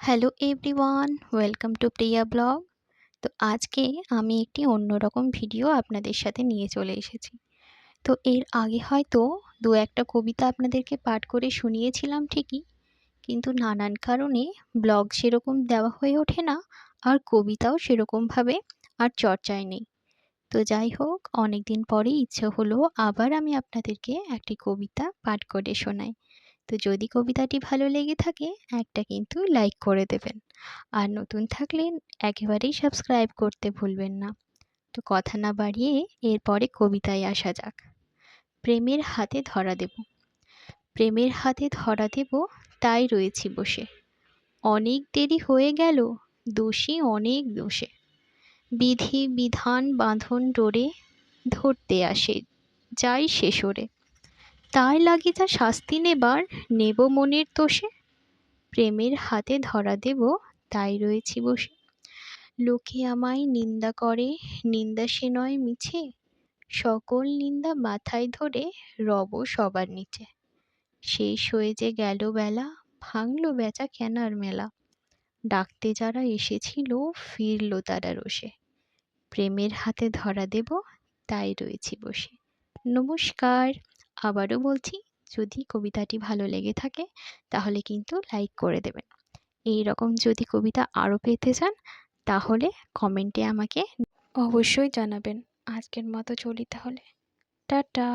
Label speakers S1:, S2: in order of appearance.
S1: Hello everyone, welcome to Priya blog. তো আজকে আমি একটি অন্যরকম ভিডিও আপনাদের সাথে নিয়ে চলে এসেছি। তো এর আগে হয়তো দু একটা কবিতা আপনাদেরকে পাঠ করে শুনিয়েছিলাম ঠিকই, কিন্তু নানান কারণে ব্লগ সেরকম দেওয়া হয়ে ওঠে না, আর কবিতাও সেরকমভাবে আর চর্চায় নেই। তো যাই হোক, অনেক দিন পরে ইচ্ছে হলো আবার আমি আপনাদেরকে একটি কবিতা পাঠ করে শোনাই। তো যদি কবিতাটি ভালো লেগে থাকে একটা কিন্তু লাইক করে দেবেন, আর নতুন থাকলে একেবারেই সাবস্ক্রাইব করতে ভুলবেন না। তো কথা না বাড়িয়ে এরপরে কবিতায় আসা যাক। প্রেমের হাতে ধরা দেব। প্রেমের হাতে ধরা দেব, তাই রয়েছি বসে। অনেক দেরি হয়ে গেল, দোষী অনেক দোষে। বিধি বিধান বাঁধন ডোরে ধরতে আসে, যাই শেষরে। তাই লাগি যা শাস্তি নেবার, নেব মনের দোষে। প্রেমের হাতে ধরা দেব, তাই রয়েছি বসে। লোকে আমায় নিন্দা করে, নিন্দা সে নয় মিছে। সকল নিন্দা মাথায় ধরে রব সবার নিচে। শেষ হয়ে যে গেল বেলা, ভাঙল বেচা কেনার মেলা। ডাকতে যারা এসেছিল, ফিরল তারা রোষে। প্রেমের হাতে ধরা দেব, তাই রয়েছি বসে। নমস্কার। আবারও বলছি, যদি কবিতাটি ভালো লেগে থাকে তাহলে কিন্তু লাইক করে দেবেন। এই রকম যদি কবিতা আরও পেতে চান তাহলে কমেন্টে আমাকে অবশ্যই জানাবেন। আজকের মতো চলি তাহলে। টাটা।